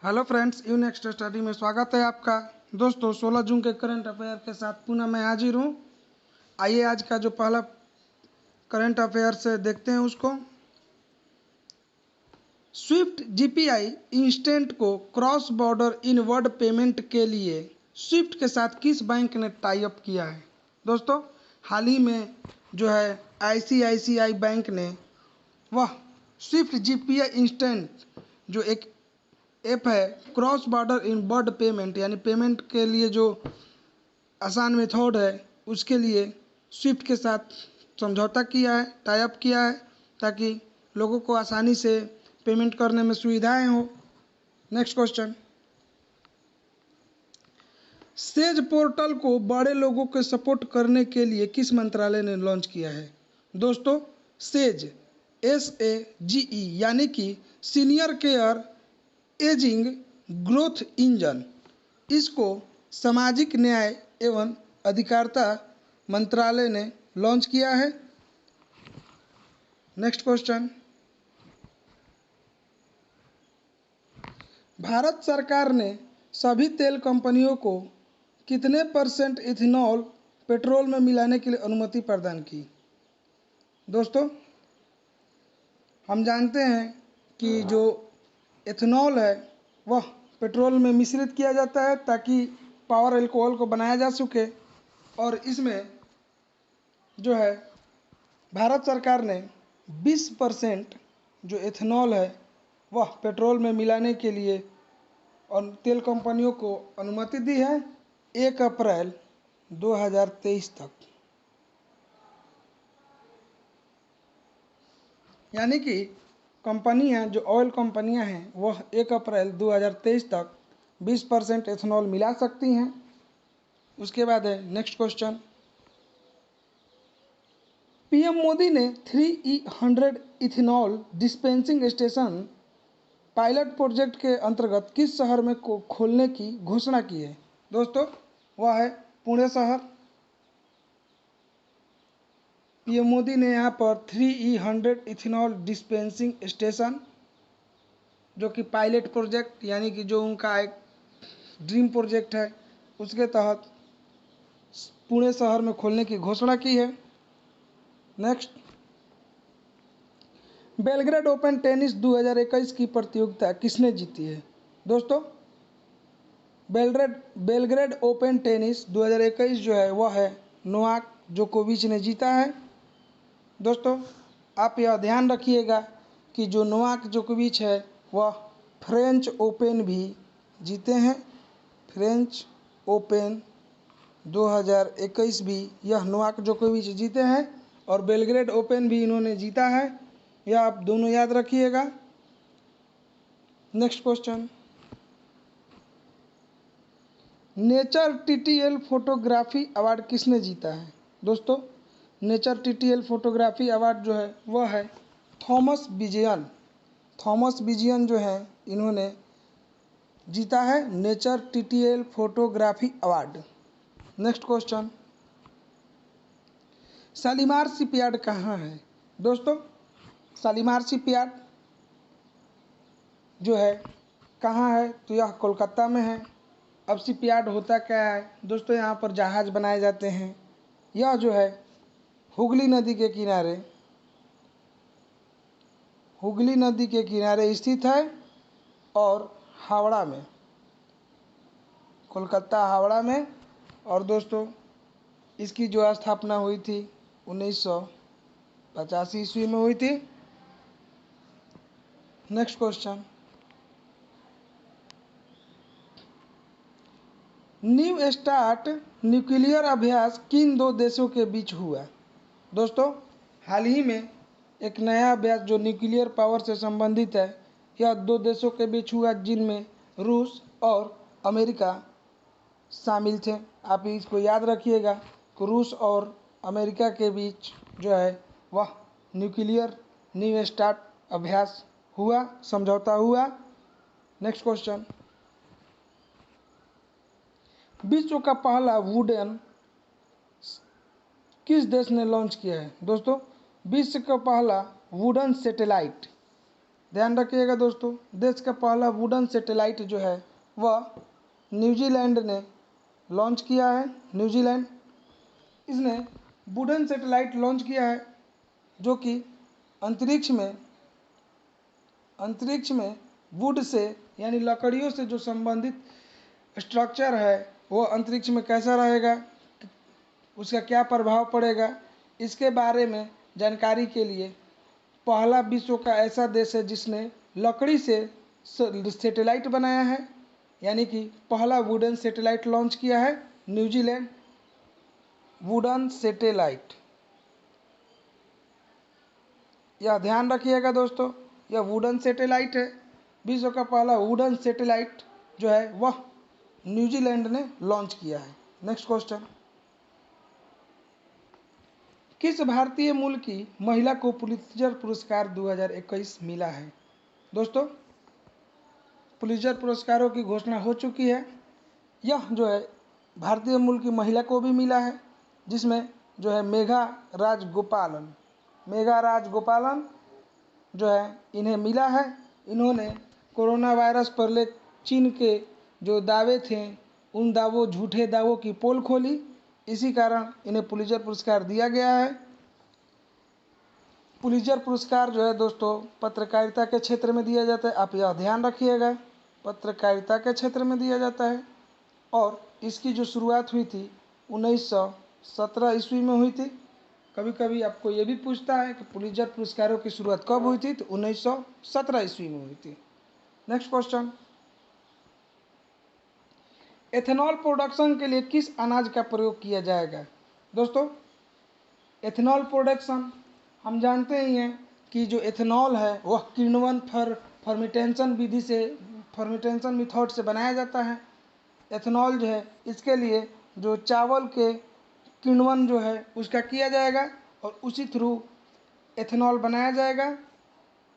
Hello friends, you next study में स्वागत है आपका। दोस्तों 16 जून के करंट अफेयर के साथ पुनः मैं हाजिर हूँ। आइए आज का जो पहला करंट अफेयर से देखते हैं उसको। स्विफ्ट जीपीआई इंस्टेंट को क्रॉस बॉर्डर इनवर्ड पेमेंट के लिए स्विफ्ट के साथ किस बैंक ने टाई अप किया है? दोस्तों हाल ही में जो है आईसीआईसीआई बैंक ने वह स्विफ्ट जीपीआई इंस्टेंट जो एक ऐप है cross border in bird payment यानी पेमेंट के लिए जो आसान मेथड है उसके लिए स्विफ्ट के साथ समझौता किया है, टाई अप किया है ताकि लोगों को आसानी से पेमेंट करने में सुविधाएं हो। नेक्स्ट क्वेश्चन, सेज पोर्टल को बड़े लोगों के सपोर्ट करने के लिए किस मंत्रालय ने लॉन्च किया है? दोस्तों सेज SAGE यानी कि senior care ageing growth engine, इसको सामाजिक न्याय एवं अधिकारिता मंत्रालय ने लॉन्च किया है। नेक्स्ट क्वेश्चन, भारत सरकार ने सभी तेल कंपनियों को कितने % इथेनॉल पेट्रोल में मिलाने के लिए अनुमति प्रदान की? दोस्तों हम जानते हैं कि जो इथेनॉल है वह पेट्रोल में मिश्रित किया जाता है ताकि पावर अल्कोहल को बनाया जा सके, और इसमें जो है भारत सरकार ने 20% जो इथेनॉल है वह पेट्रोल में मिलाने के लिए और तेल कंपनियों को अनुमति दी है 1 अप्रैल 2023 तक। यानी कि कंपनियां जो ऑयल कंपनियां हैं वह 1 अप्रैल 2023 तक 20% इथेनॉल मिला सकती हैं। उसके बाद है नेक्स्ट क्वेश्चन, पीएम मोदी ने 3E100 ethanol dispensing station pilot project के अंतर्गत किस शहर में खोलने की घोषणा की है? दोस्तों वह है पुणे शहर। पीएम मोदी ने यहाँ पर 3E100 इथेनॉल डिस्पेंसिंग स्टेशन जो कि पायलट प्रोजेक्ट यानी कि जो उनका एक ड्रीम प्रोजेक्ट है उसके तहत पुणे शहर में खोलने की घोषणा की है। नेक्स्ट, बेलग्रेड ओपन टेनिस 2021 की प्रतियोगिता किसने जीती है? दोस्तों बेलग्रेड ओपन टेनिस 2021 जो है वह है नोवाक जोकोविच ने जीता है। दोस्तों आप यह ध्यान रखिएगा कि जो नोवाक जोकोविच है वह फ्रेंच ओपन भी जीते हैं। फ्रेंच ओपन 2021 भी यह नोवाक जोकोविच जीते हैं और बेलग्रेड ओपन भी इन्होंने जीता है, यह आप दोनों याद रखिएगा। Next question, nature TTL photography award किसने जीता है? दोस्तों नेचर TTL फोटोग्राफी अवार्ड जो है वह है थॉमस विजयन। थॉमस विजयन जो है इन्होंने जीता है nature TTL photography award. Next question, Shalimar shipyard कहाँ है? दोस्तों शालीमार शिपयार्ड जो है कहाँ है तो यह कोलकाता में है। अब शिपयार्ड होता क्या है? दोस्तों यहाँ पर जहाज़ बनाए जाते हैं। यह जो है हुगली नदी के किनारे स्थित है और हावड़ा में, कोलकाता हावड़ा में। और दोस्तों इसकी जो स्थापना हुई थी 1985 ईस्वी में हुई थी। Next question, new start nuclear अभ्यास किन 2 देशों के बीच हुआ? दोस्तों हाल ही में एक नया अभ्यास जो न्यूक्लियर पावर से संबंधित है यह 2 देशों के बीच हुआ जिनमें रूस और अमेरिका शामिल थे। आप इसको याद रखिएगा कि रूस और अमेरिका के बीच जो है वह न्यूक्लियर न्यू स्टार्ट अभ्यास हुआ, समझौता हुआ। नेक्स्ट क्वेश्चन, विश्व का पहला वुडन किस देश ने लॉन्च किया है? दोस्तों विश्व का पहला वुडन सैटेलाइट ध्यान रखिएगा दोस्तों, देश का पहला वुडन सैटेलाइट जो है वह न्यूजीलैंड ने लॉन्च किया है। न्यूजीलैंड इसने वुडन सैटेलाइट लॉन्च किया है जो कि अंतरिक्ष में वुड से यानी लकड़ियों से जो संबंधित स्ट्रक्चर है वो अंतरिक्ष में कैसा रहेगा, उसका क्या प्रभाव पड़ेगा, इसके बारे में जानकारी के लिए पहला विश्व का ऐसा देश है जिसने लकड़ी से सैटेलाइट बनाया है, यानी कि पहला वुडन सैटेलाइट लॉन्च किया है न्यूजीलैंड। वुडन सैटेलाइट, यह ध्यान रखिएगा दोस्तों, यह वुडन सैटेलाइट है। विश्व का पहला वुडन सैटेलाइट जो है वह न्यूजीलैंड ने लॉन्च किया है। नेक्स्ट क्वेश्चन, किस भारतीय मूल की महिला को पुलित्जर पुरस्कार 2021 मिला है? दोस्तों, पुलित्जर पुरस्कारों की घोषणा हो चुकी है। यह जो है भारतीय मूल की महिला को भी मिला है, जिसमें जो है मेघा राजगोपालन जो है इन्हें मिला है। इन्होंने कोरोना वायरस पर ले चीन के जो दावे थे उन झूठे दावों की पोल खोली, इसी कारण इन्हें पुलित्जर पुरस्कार दिया गया है। पुलित्जर पुरस्कार जो है दोस्तों पत्रकारिता के क्षेत्र में दिया जाता है, आप यह ध्यान रखिएगा, पत्रकारिता के क्षेत्र में दिया जाता है। और इसकी जो शुरुआत हुई थी 1917 ईस्वी में हुई थी। कभी कभी आपको ये भी पूछता है कि पुलित्जर पुरस्कारों की शुरुआत कब हुई थी, तो 1917 ईस्वी में हुई थी। नेक्स्ट क्वेश्चन, एथेनॉल प्रोडक्शन के लिए किस अनाज का प्रयोग किया जाएगा? दोस्तों, एथेनॉल प्रोडक्शन हम जानते ही हैं कि जो एथेनॉल है वह किण्वन फर्मेंटेशन विधि से, फर्मेंटेशन मेथड से बनाया जाता है। एथेनॉल जो है इसके लिए जो चावल के किण्वन जो है उसका किया जाएगा और उसी थ्रू एथेनॉल बनाया जाएगा।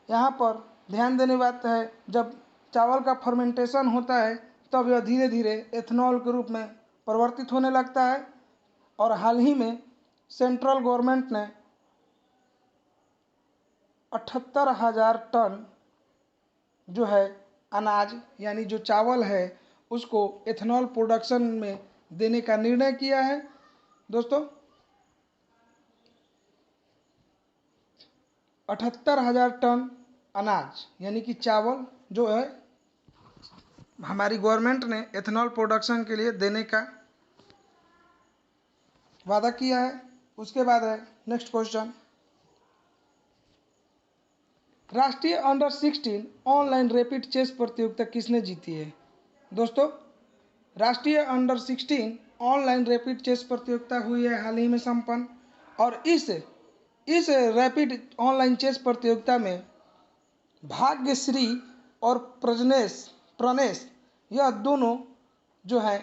यहाँ पर ध्यान देने बात है, जब चावल का फर्मेंटेशन होता है तब यह धीरे धीरे एथेनॉल के रूप में परिवर्तित होने लगता है। और हाल ही में सेंट्रल गवर्नमेंट ने 78,000 टन जो है अनाज यानी जो चावल है उसको एथेनॉल प्रोडक्शन में देने का निर्णय किया है। दोस्तों, 78,000 टन अनाज यानी कि चावल जो है हमारी गवर्नमेंट ने एथेनॉल प्रोडक्शन के लिए देने का वादा किया है। उसके बाद है नेक्स्ट क्वेश्चन, राष्ट्रीय अंडर 16 ऑनलाइन रैपिड चेस प्रतियोगिता किसने जीती है? दोस्तों, राष्ट्रीय अंडर 16 ऑनलाइन रैपिड चेस प्रतियोगिता हुई है हाल ही में संपन्न, और इस रैपिड ऑनलाइन चेस प्रतियोगिता में भाग्यश्री और प्रणेश यह दोनों जो है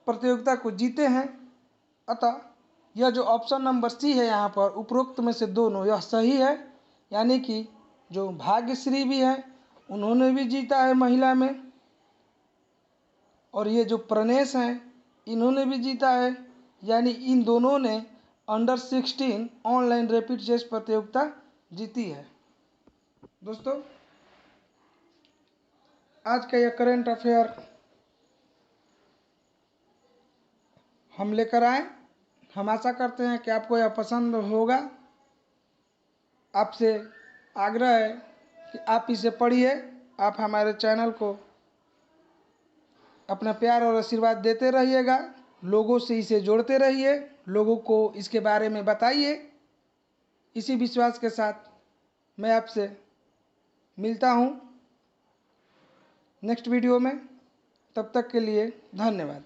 प्रतियोगिता को जीते हैं। अतः यह जो ऑप्शन नंबर सी है यहाँ पर उपरोक्त में से दोनों यह सही है, यानी कि जो भाग्यश्री भी है उन्होंने भी जीता है महिला में, और ये जो प्रणेश हैं इन्होंने भी जीता है, यानी इन दोनों ने अंडर 16 ऑनलाइन रैपिड चेस प्रतियोगिता जीती है। दोस्तों, आज का यह करंट अफेयर हम लेकर आए। हम आशा करते हैं कि आपको यह पसंद होगा। आपसे आग्रह है कि आप इसे पढ़िए, आप हमारे चैनल को अपना प्यार और आशीर्वाद देते रहिएगा, लोगों से इसे जोड़ते रहिए, लोगों को इसके बारे में बताइए। इसी विश्वास के साथ मैं आपसे मिलता हूँ नेक्स्ट वीडियो में। तब तक के लिए धन्यवाद।